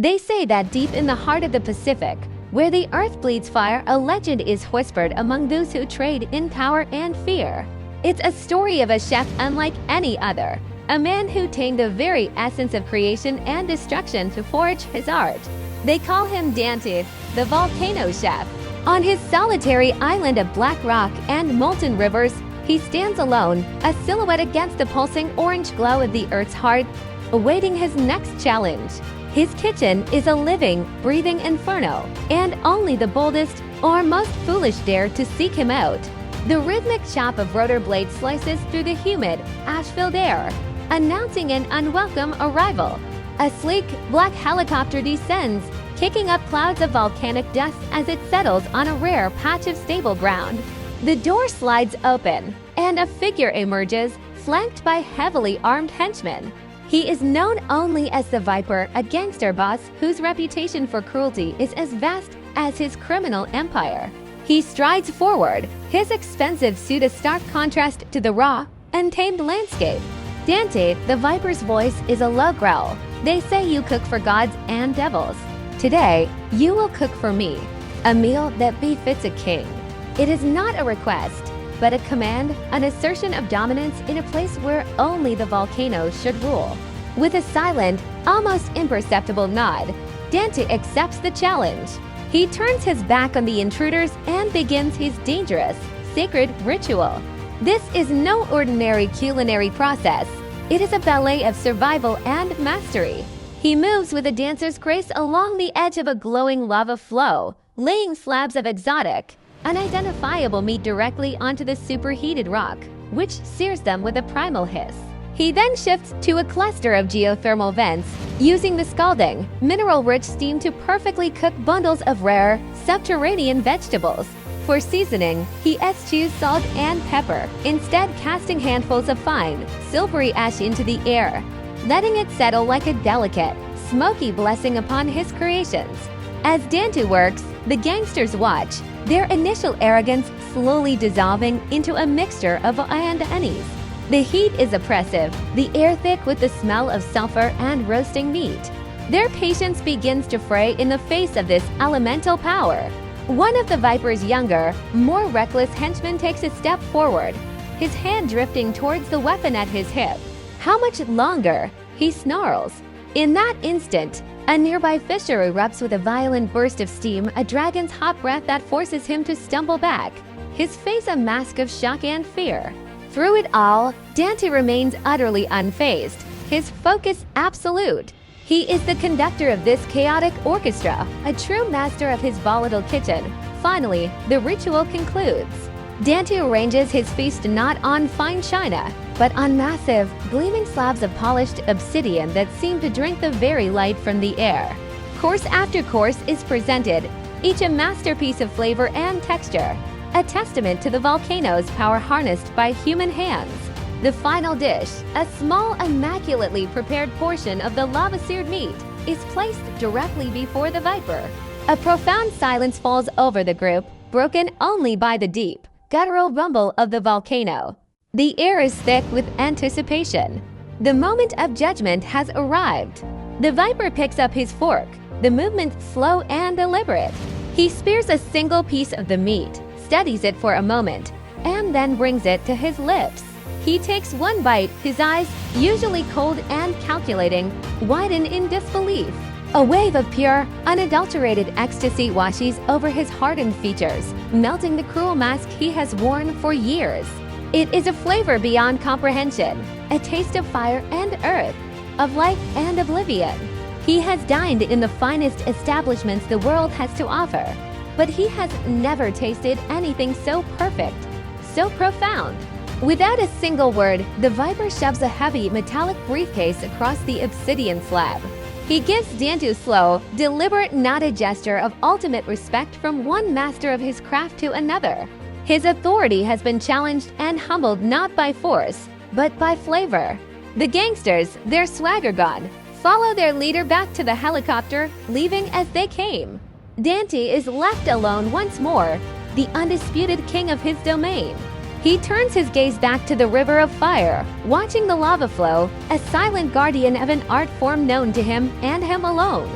They say that deep in the heart of the Pacific, where the earth bleeds fire, a legend is whispered among those who trade in power and fear. It's a story of a chef unlike any other, a man who tamed the very essence of creation and destruction to forge his art. They call him Dante, the volcano chef. On his solitary island of black rock and molten rivers, he stands alone, a silhouette against the pulsing orange glow of the Earth's heart, awaiting his next challenge. His kitchen is a living, breathing inferno, and only the boldest or most foolish dare to seek him out. The rhythmic chop of rotor blades slices through the humid, ash-filled air, announcing an unwelcome arrival. A sleek, black helicopter descends, kicking up clouds of volcanic dust as it settles on a rare patch of stable ground. The door slides open, and a figure emerges, flanked by heavily armed henchmen. He is known only as the Viper, a gangster boss whose reputation for cruelty is as vast as his criminal empire. He strides forward, his expensive suit a stark contrast to the raw, untamed landscape. Dante, the Viper's voice is a low growl. They say you cook for gods and devils. Today, you will cook for me, a meal that befits a king. It is not a request, but a command, an assertion of dominance in a place where only the volcano should rule. With a silent, almost imperceptible nod, Dante accepts the challenge. He turns his back on the intruders and begins his dangerous, sacred ritual. This is no ordinary culinary process. It is a ballet of survival and mastery. He moves with a dancer's grace along the edge of a glowing lava flow, laying slabs of exotic, unidentifiable meat directly onto the superheated rock, which sears them with a primal hiss. He then shifts to a cluster of geothermal vents, using the scalding, mineral-rich steam to perfectly cook bundles of rare, subterranean vegetables. For seasoning, he eschews salt and pepper, instead casting handfuls of fine, silvery ash into the air, letting it settle like a delicate, smoky blessing upon his creations. As Dante works, the gangsters watch, their initial arrogance slowly dissolving into a mixture of awe and unease. The heat is oppressive, the air thick with the smell of sulfur and roasting meat. Their patience begins to fray in the face of this elemental power. One of the Viper's younger, more reckless henchmen takes a step forward, his hand drifting towards the weapon at his hip. How much longer? He snarls. In that instant, a nearby fissure erupts with a violent burst of steam, a dragon's hot breath that forces him to stumble back, his face a mask of shock and fear. Through it all, Dante remains utterly unfazed, his focus absolute. He is the conductor of this chaotic orchestra, a true master of his volatile kitchen. Finally, the ritual concludes. Dante arranges his feast not on fine china, but on massive, gleaming slabs of polished obsidian that seem to drink the very light from the air. Course after course is presented, each a masterpiece of flavor and texture, a testament to the volcano's power harnessed by human hands. The final dish, a small, immaculately prepared portion of the lava-seared meat, is placed directly before the Viper. A profound silence falls over the group, broken only by the deep, guttural rumble of the volcano. The air is thick with anticipation. The moment of judgment has arrived. The Viper picks up his fork, the movement slow and deliberate. He spears a single piece of the meat, studies it for a moment, and then brings it to his lips. He takes one bite, his eyes, usually cold and calculating, widen in disbelief. A wave of pure, unadulterated ecstasy washes over his hardened features, melting the cruel mask he has worn for years. It is a flavor beyond comprehension, a taste of fire and earth, of life and oblivion. He has dined in the finest establishments the world has to offer, but he has never tasted anything so perfect, so profound. Without a single word, the Viper shoves a heavy metallic briefcase across the obsidian slab. He gives Dante a slow, deliberate nod, gesture of ultimate respect from one master of his craft to another. His authority has been challenged and humbled not by force, but by flavor. The gangsters, their swagger gone, follow their leader back to the helicopter, leaving as they came. Dante is left alone once more, the undisputed king of his domain. He turns his gaze back to the river of fire, watching the lava flow, a silent guardian of an art form known to him and him alone.